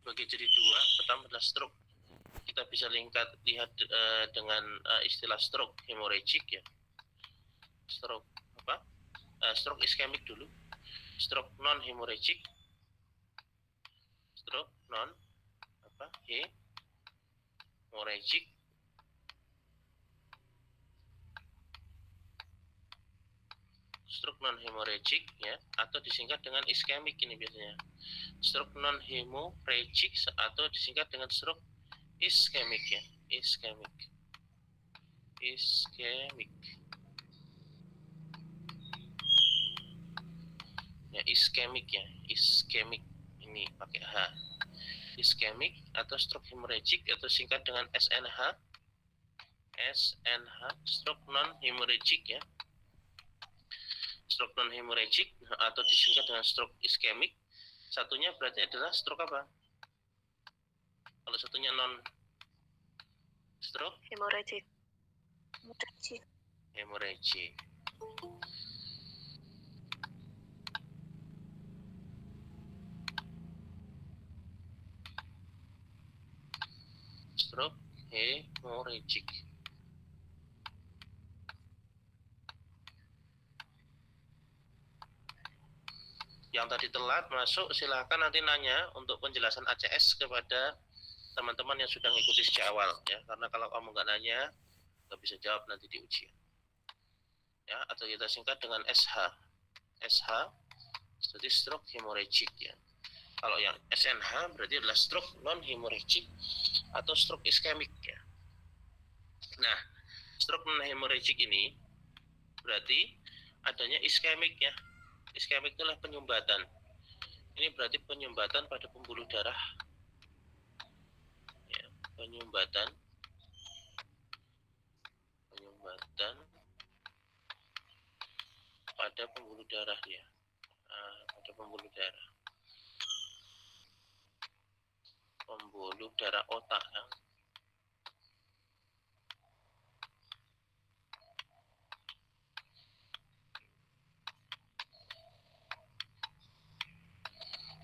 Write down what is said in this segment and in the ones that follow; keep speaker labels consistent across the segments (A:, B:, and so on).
A: bagi jadi dua. Pertama adalah stroke, kita bisa lihat dengan istilah stroke hemorrhagic ya. Stroke apa? Stroke iskemik dulu. Stroke non hemorrhagic. Stroke non apa? Hemorrhagic. Stroke non hemorrhagic ya, atau disingkat dengan iskemik ini biasanya. Stroke non hemorrhagic atau disingkat dengan stroke iskemik ya. Iskemik. Ya, iskemik ya. Iskemik ini pakai H. Iskemik atau stroke hemorrhagic atau singkat dengan SNH. Stroke non hemorrhagic ya. Stroke non hemorrhagic atau disingkat dengan stroke iskemik. Satunya berarti adalah stroke apa? Kalau satunya non stroke
B: hemorrhagic.
A: Stroke hemorrhagic. Yang tadi telat masuk silahkan nanti nanya untuk penjelasan ACS kepada teman-teman yang sudah mengikuti sejak awal ya, karena kalau kamu nggak nanya nggak bisa jawab nanti di ujian ya. Atau kita singkat dengan SH. Jadi stroke hemorrhagic ya. Kalau yang SNH berarti adalah stroke non hemorrhagic atau stroke iskemik ya. Nah, stroke non hemorrhagic ini berarti adanya iskemik ya. Iskemik itulah penyumbatan. Ini berarti penyumbatan pada pembuluh darah. Ya, penyumbatan pada pembuluh darah ya. Pada pembuluh darah otak ya.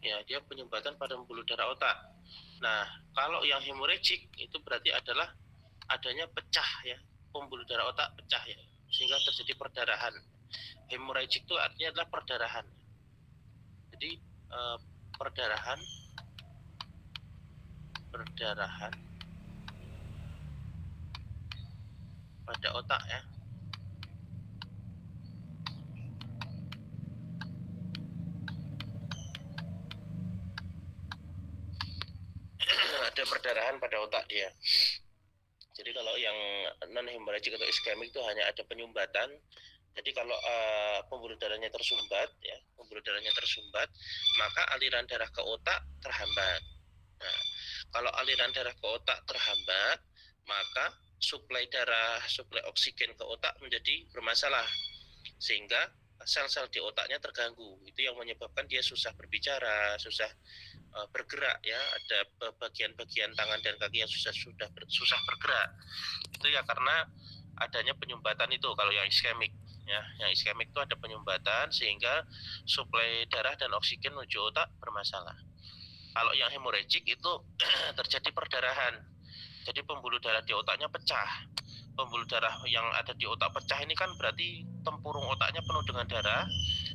A: Ya, dia penyumbatan pada pembuluh darah otak. Nah, kalau yang hemorrhagic itu berarti adalah adanya pecah ya, pembuluh darah otak pecah ya, sehingga terjadi perdarahan. Hemorrhagic itu artinya adalah perdarahan. Jadi perdarahan pada otak ya. Ada perdarahan pada otak dia. Jadi kalau yang non hemorrhagic atau iskemik itu hanya ada penyumbatan. Jadi kalau pembuluh darahnya tersumbat ya, maka aliran darah ke otak terhambat. Nah, kalau aliran darah ke otak terhambat, maka suplai oksigen ke otak menjadi bermasalah, sehingga sel-sel di otaknya terganggu. Itu yang menyebabkan dia susah berbicara, susah bergerak ya. Ada bagian-bagian tangan dan kaki yang susah bergerak. Itu ya karena adanya penyumbatan itu. Kalau yang iskemik ya, yang iskemik itu ada penyumbatan sehingga suplai darah dan oksigen menuju otak bermasalah. Kalau yang hemorrhagic itu terjadi perdarahan. Jadi pembuluh darah di otaknya pecah. Pembuluh darah yang ada di otak pecah ini kan berarti tempurung otaknya penuh dengan darah,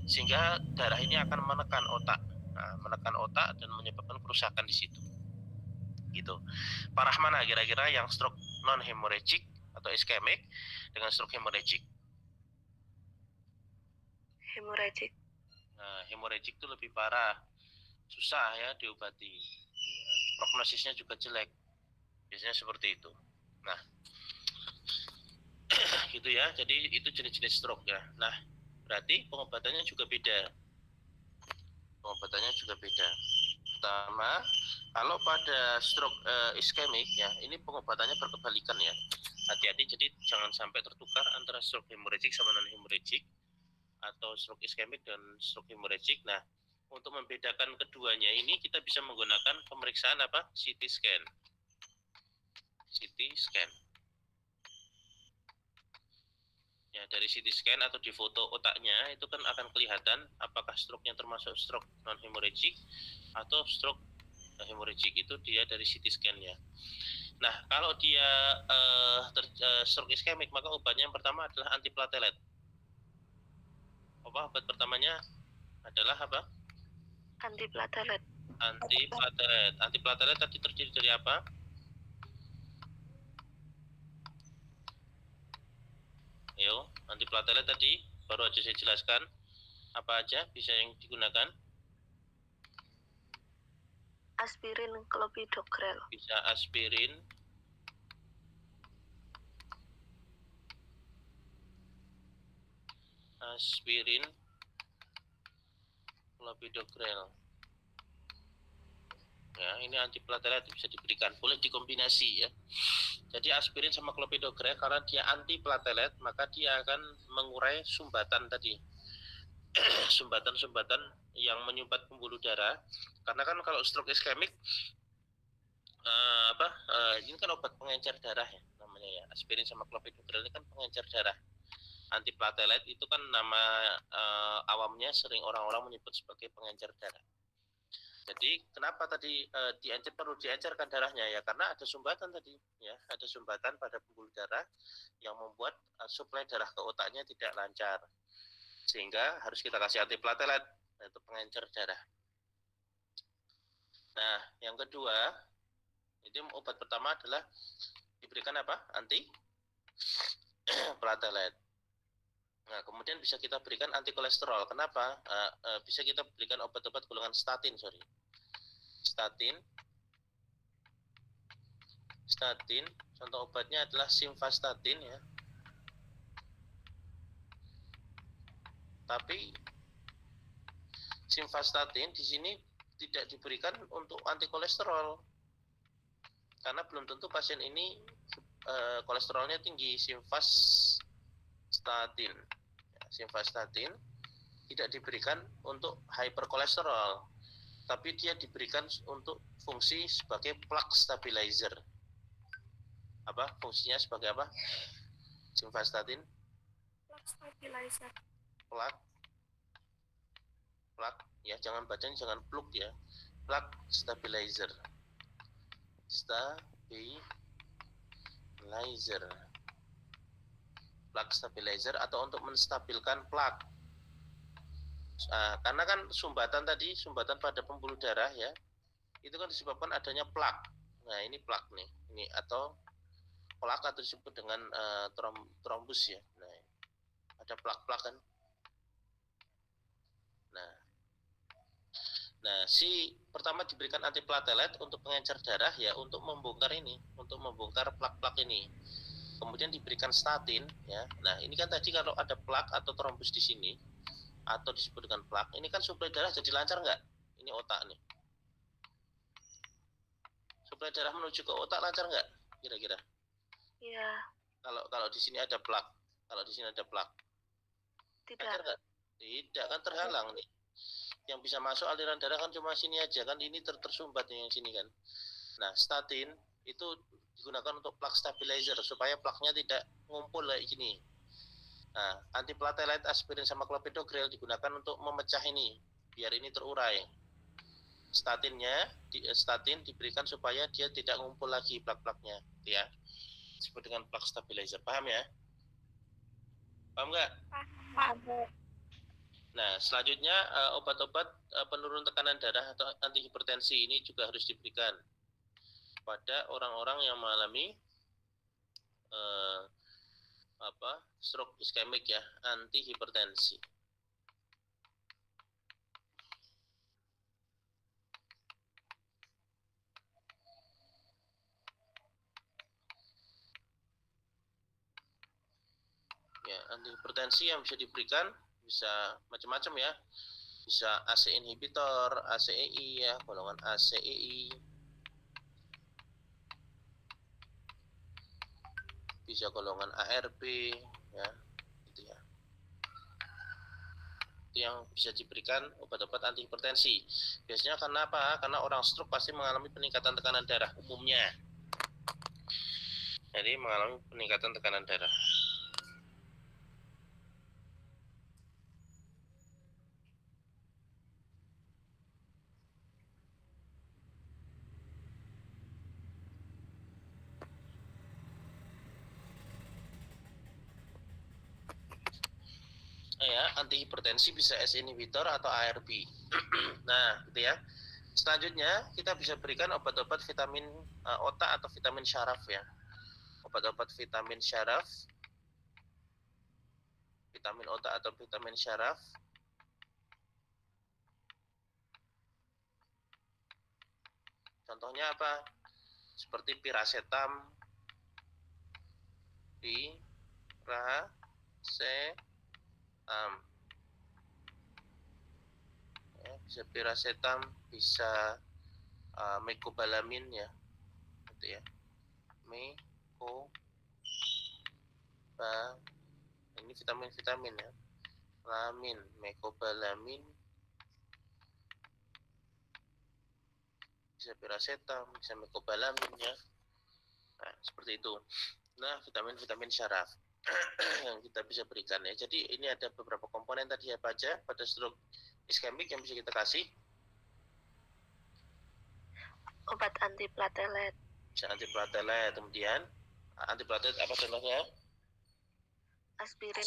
A: sehingga darah ini akan menekan otak. Nah, menekan otak dan menyebabkan kerusakan di situ. Gitu. Parah mana kira-kira yang stroke non hemorrhagic atau iskemik dengan stroke hemorrhagic?
B: Hemorrhagic.
A: Nah, hemorrhagic itu lebih parah, susah ya diobati. Ya, prognosisnya juga jelek. Biasanya seperti itu. Nah, gitu ya. Jadi itu jenis-jenis stroke ya. Nah, berarti pengobatannya juga beda. Pertama, kalau pada stroke iskemik ya, ini pengobatannya berkebalikan ya. Hati-hati, jadi jangan sampai tertukar antara stroke hemorrhagic sama non hemorrhagic atau stroke iskemik dan stroke hemorrhagic. Nah, untuk membedakan keduanya ini kita bisa menggunakan pemeriksaan apa? CT scan. Ya, dari CT scan atau di foto otaknya itu kan akan kelihatan apakah stroke-nya termasuk stroke non hemorrhagic atau stroke hemorrhagic itu dia dari CT scan-nya. Nah, kalau dia stroke iskemik, maka obatnya yang pertama adalah antiplatelet. Obat pertamanya adalah apa?
B: Antiplatelet.
A: Antiplatelet tadi terdiri dari apa? Ayo, antiplatelet tadi baru aja saya jelaskan. Apa aja bisa yang digunakan?
B: Aspirin, clopidogrel.
A: Bisa aspirin, clopidogrel. Ya, ini antiplatelet bisa diberikan, boleh dikombinasi ya. Jadi aspirin sama clopidogrel karena dia antiplatelet, maka dia akan mengurai sumbatan tadi. Sumbatan-sumbatan yang menyumbat pembuluh darah. Karena kan kalau stroke iskemik ini kan obat pengencer darah ya namanya ya. Aspirin sama clopidogrel ini kan pengencer darah. Antiplatelet itu kan nama awamnya sering orang-orang menyebut sebagai pengencer darah. Jadi kenapa tadi perlu diencerkan darahnya ya, karena ada sumbatan tadi ya, ada sumbatan pada pembuluh darah yang membuat suplai darah ke otaknya tidak lancar, sehingga harus kita kasih antiplatelet, yaitu pengencer darah. Nah, yang kedua, itu obat pertama adalah diberikan apa? Antiplatelet. Nah, kemudian bisa kita berikan antikolesterol. Kenapa? Bisa kita berikan obat-obat golongan statin. Statin, contoh obatnya adalah simvastatin ya. Tapi simvastatin di sini tidak diberikan untuk antikolesterol. Karena belum tentu pasien ini kolesterolnya tinggi. Simvastatin tidak diberikan untuk hyperkolesterol, tapi dia diberikan untuk fungsi sebagai plaque stabilizer. Apa fungsinya sebagai apa? Simvastatin?
B: Plaque stabilizer.
A: Plaque ya, jangan bacanya jangan pluk ya. Plaque stabilizer. Plaque stabilizer atau untuk menstabilkan plak. Karena kan sumbatan pada pembuluh darah ya, itu kan disebabkan adanya plak. Nah, ini plak nih, ini atau plak atau disebut dengan trombus ya. Nah, ada plak-plak kan. Nah, si pertama diberikan antiplatelet untuk pengencer darah ya, untuk membongkar plak-plak ini. Kemudian diberikan statin ya. Nah, ini kan tadi kalau ada plak atau trombus di sini atau disebut dengan plak, ini kan suplai darah jadi lancar nggak? Ini otak nih. Suplai darah menuju ke otak lancar nggak? Kira-kira?
B: Iya.
A: Kalau di sini ada plak,
B: Tidak.
A: Lancar nggak? Tidak, kan terhalang nih. Yang bisa masuk aliran darah kan cuma sini aja kan, ini tersumbat yang sini kan. Nah, statin itu digunakan untuk plaque stabilizer supaya plaknya tidak ngumpul kayak gini. Nah, antiplatelet, aspirin sama clopidogrel digunakan untuk memecah ini biar ini terurai. Statin diberikan supaya dia tidak ngumpul lagi plak-plaknya ya. Disebut dengan plaque stabilizer. Paham ya? Paham nggak?
B: Paham.
A: Nah, selanjutnya obat-obat penurun tekanan darah atau antihipertensi ini juga harus diberikan pada orang-orang yang mengalami stroke iskemik ya, antihipertensi. Ya, antihipertensi yang bisa diberikan bisa macam-macam ya. Bisa ACE inhibitor, ACEI ya, golongan ACEI. Bisa golongan ARB ya, gitu ya. Itu yang bisa diberikan obat-obat antihipertensi. Biasanya karena apa? Karena orang stroke pasti mengalami peningkatan tekanan darah umumnya. Jadi mengalami peningkatan tekanan darah. ya, antihipertensi bisa S inhibitor atau ARB. Nah, gitu ya. Selanjutnya kita bisa berikan obat-obat vitamin otak atau vitamin syaraf ya. Obat-obat vitamin syaraf, vitamin otak atau vitamin syaraf. Contohnya apa? Seperti piracetam, ya, bisa piracetam, bisa mecobalamin ya, gitu ya. Ini vitamin-vitamin ya. Lamin, mecobalamin, bisa piracetam, bisa mecobalamin ya. Nah, seperti itu. Nah, vitamin-vitamin syaraf yang kita bisa berikan ya. Jadi ini ada beberapa komponen tadi apa aja pada stroke iskemik yang bisa kita kasih.
B: Obat antiplatelet.
A: Bisa antiplatelet, kemudian antiplatelet apa contohnya?
B: Aspirin.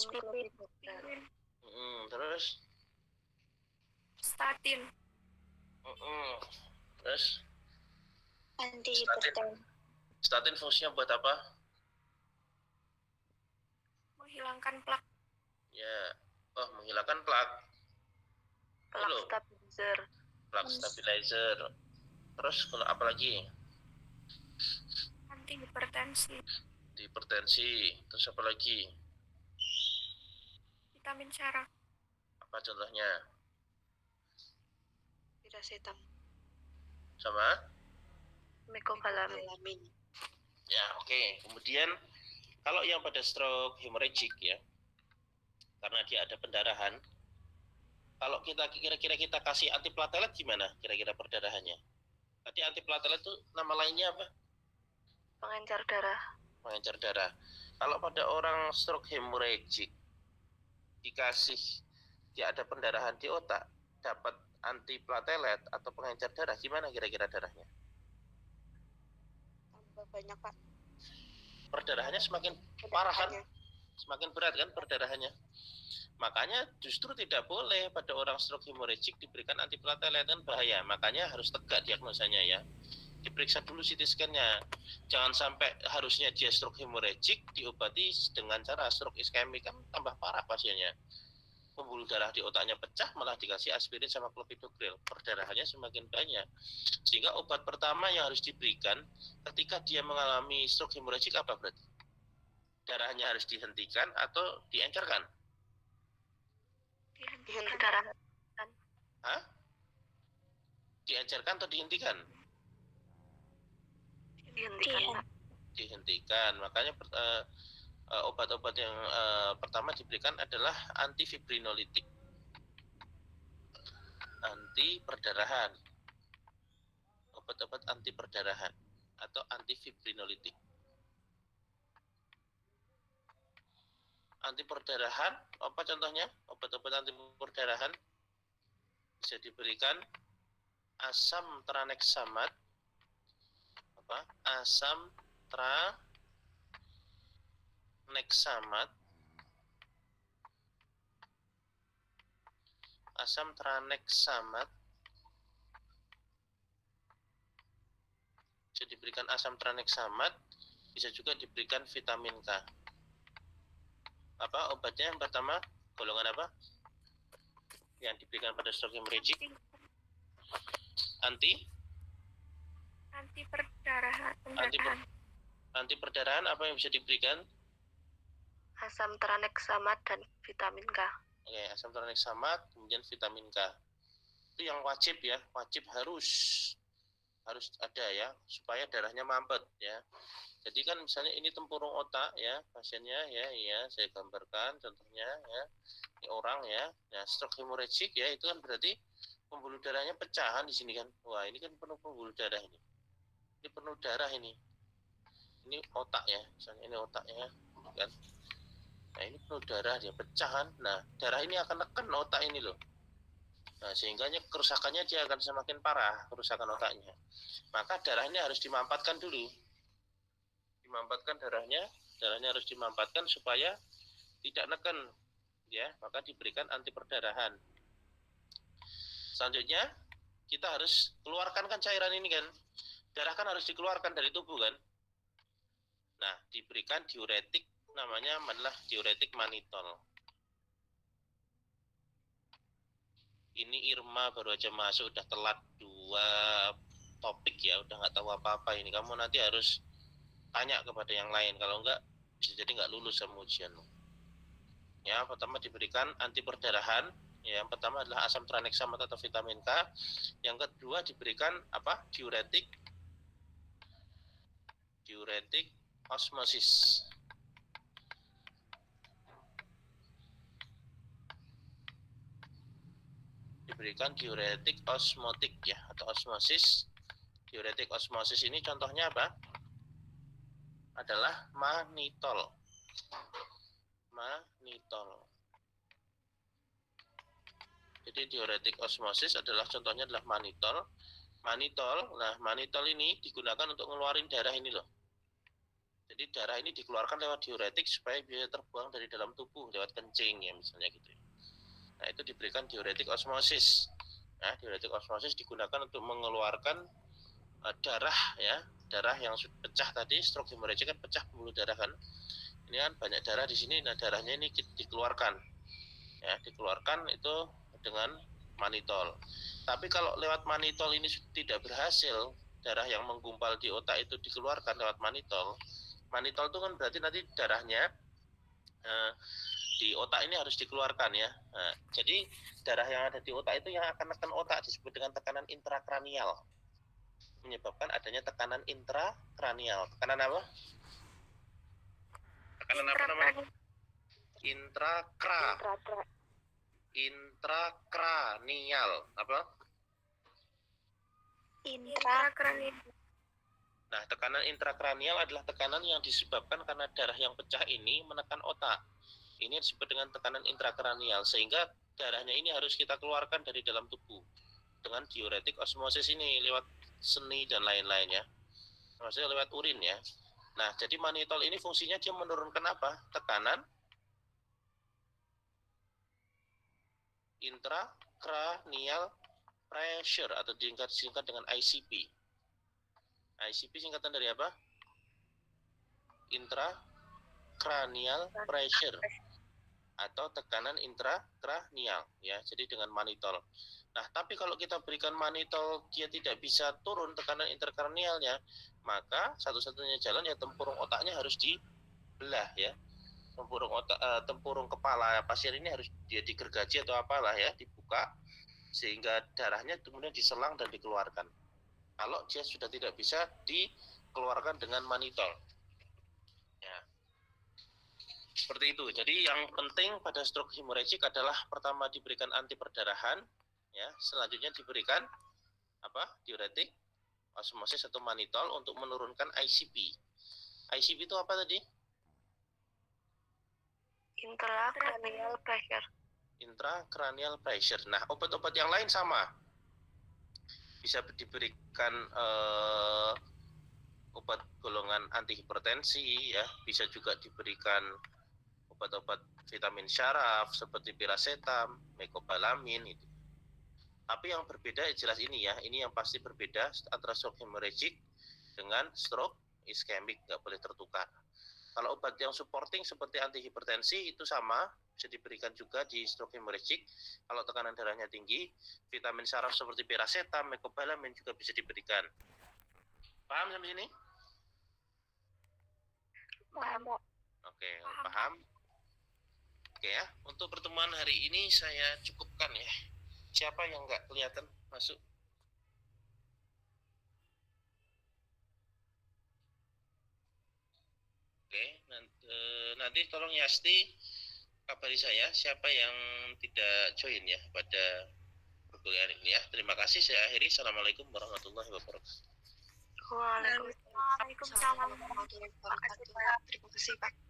A: Terus
B: Statin.
A: Terus
B: Antihipertensi.
A: statin fungsinya buat apa?
B: Menghilangkan plak.
A: Ya, menghilangkan plak.
B: Plak stabilizer.
A: Plak stabilizer. Terus kalau apa lagi?
B: Antihipertensi.
A: Hipertensi. Terus apa lagi?
B: Vitamin syaraf.
A: Apa contohnya?
B: Piracetam.
A: Sama?
B: Mecobalamin.
A: Ya, oke. Kemudian kalau yang pada stroke hemorrhagic ya, karena dia ada pendarahan, kalau kita kira-kira kita kasih antiplatelet gimana kira-kira perdarahannya? Tadi antiplatelet itu nama lainnya apa?
B: Pengencer darah.
A: Pengencer darah. Kalau pada orang stroke hemorrhagic dikasih dia ada pendarahan di otak, dapat antiplatelet atau pengencer darah, gimana kira-kira darahnya?
B: Tambah banyak, Pak.
A: Perdarahannya semakin parah kan? Semakin berat kan perdarahannya? Makanya justru tidak boleh pada orang stroke hemorrhagic diberikan antiplatelet, kan bahaya. Makanya harus tegak diagnosanya ya. Diperiksa dulu CT scan-nya. Jangan sampai harusnya dia stroke hemorrhagic diobati dengan cara stroke iskemik, kan tambah parah pasiennya. Pembuluh darah di otaknya pecah, malah dikasih aspirin sama clopidogrel. Perdarahannya semakin banyak. Sehingga obat pertama yang harus diberikan ketika dia mengalami stroke hemorrhagic apa berarti? Darahnya harus dihentikan atau diencerkan?
B: Dihentikan.
A: Hah? Diencerkan atau dihentikan?
B: Dihentikan.
A: Dihentikan. Makanya obat-obat yang pertama diberikan adalah antifibrinolytik, anti perdarahan, obat-obat anti perdarahan atau antifibrinolytik. Anti perdarahan apa contohnya? Obat-obat anti perdarahan bisa diberikan asam tranexamat, asam tranexamat, asam tranexamat, bisa diberikan asam tranexamat, bisa juga diberikan vitamin K. Apa obatnya yang pertama? Golongan apa? Yang diberikan pada stroke hemorrhagic? Anti
B: perdarahan.
A: Anti perdarahan apa yang bisa diberikan?
B: Asam tranexamat dan vitamin K.
A: Oke, asam tranexamat kemudian vitamin K. Itu yang wajib ya, wajib harus ada ya, supaya darahnya mampet ya. Jadi kan misalnya ini tempurung otak ya, pasiennya ya saya gambarkan contohnya ya. Ini orang ya, stroke hemorrhagic ya, itu kan berarti pembuluh darahnya pecahan di sini kan. Wah, ini kan penuh pembuluh darah ini. Ini penuh darah ini. Ini otak ya, misalnya ini otaknya kan. Nah, ini penuh darah dia pecahan. Nah, darah ini akan neken otak ini loh. Nah, sehingga kerusakannya dia akan semakin parah, kerusakan otaknya. Maka darahnya harus dimampatkan dulu. Dimampatkan darahnya harus dimampatkan supaya tidak neken ya, maka diberikan anti perdarahan. Selanjutnya kita harus keluarkan kan cairan ini kan, darah kan harus dikeluarkan dari tubuh kan. Nah, diberikan diuretik, namanya adalah diuretik manitol. Ini Irma baru aja masuk, udah telat 2 topik ya, udah nggak tahu apa-apa ini. Kamu nanti harus tanya kepada yang lain, kalau enggak bisa jadi nggak lulus sama ujianmu. Ya, pertama diberikan anti perdarahan. Ya, yang pertama adalah asam tranexamat atau vitamin K. Yang kedua diberikan apa? Diuretik osmosis. Diberikan diuretik osmotik ya, atau osmosis. Diuretik osmosis ini contohnya apa? Adalah manitol. Jadi diuretik osmosis adalah contohnya adalah manitol. Nah manitol ini digunakan untuk ngeluarin darah ini loh. Jadi darah ini dikeluarkan lewat diuretik supaya bisa terbuang dari dalam tubuh lewat kencing ya misalnya gitu. Nah itu diberikan diuretik osmosis. Nah diuretik osmosis digunakan untuk mengeluarkan darah ya, darah yang pecah tadi, stroke hemorrhagic kan pecah pembuluh darah kan. Ini kan banyak darah di sini, nah darahnya ini dikeluarkan. Ya, dikeluarkan itu dengan manitol. Tapi kalau lewat manitol ini tidak berhasil, darah yang menggumpal di otak itu dikeluarkan lewat manitol. Manitol itu kan berarti nanti darahnya di otak ini harus dikeluarkan ya. Nah, jadi darah yang ada di otak itu yang akan menekan otak disebut dengan tekanan intrakranial. Menyebabkan adanya tekanan intrakranial. Tekanan apa? Tekanan apa namanya? Intrakranial. Apa?
B: Intrakranial.
A: Nah, tekanan intrakranial adalah tekanan yang disebabkan karena darah yang pecah ini menekan otak. Ini disebut dengan tekanan intrakranial, sehingga darahnya ini harus kita keluarkan dari dalam tubuh dengan diuretik osmosis ini lewat seni dan lain-lainnya. Maksudnya lewat urin ya. Nah, jadi manitol ini fungsinya dia menurunkan apa? Tekanan intrakranial pressure atau disingkat dengan ICP. ICP singkatan dari apa? Intracranial pressure atau tekanan intrakranial ya. Jadi dengan manitol. Nah, tapi kalau kita berikan manitol dia tidak bisa turun tekanan intrakranialnya, maka satu-satunya jalan ya tempurung otaknya harus dibelah ya. Tempurung kepala pasien ini harus dia digergaji atau apalah ya, dibuka sehingga darahnya kemudian diselang dan dikeluarkan. Kalau dia sudah tidak bisa dikeluarkan dengan manitol. Ya. Seperti itu. Jadi yang penting pada stroke hemorrhagic adalah pertama diberikan anti perdarahan, ya. Selanjutnya diberikan apa? Diuretik, osmosis atau manitol untuk menurunkan ICP. ICP itu apa tadi?
B: Intracranial pressure.
A: Intracranial pressure. Nah, obat-obat yang lain sama. Bisa diberikan obat golongan antihipertensi ya, bisa juga diberikan obat-obat vitamin syaraf seperti piracetam, mecobalamin itu. Tapi yang berbeda jelas ini ya, ini yang pasti berbeda antara stroke hemorrhagic dengan stroke iskemik, nggak boleh tertukar. Kalau obat yang supporting seperti antihipertensi itu sama, bisa diberikan juga di stroke hemorrhagic. Kalau tekanan darahnya tinggi, vitamin syaraf seperti piracetam, mecobalamin juga bisa diberikan. Paham sampai sini?
B: Paham.
A: Oke, paham? Oke ya, untuk pertemuan hari ini saya cukupkan ya. Siapa yang nggak kelihatan masuk? Oke, nanti tolong Yasti kabari saya siapa yang tidak join ya pada perkuliahan ini ya. Terima kasih, saya akhiri. Assalamualaikum warahmatullahi wabarakatuh.
B: Waalaikumsalam warahmatullahi wabarakatuh. Terima kasih Pak.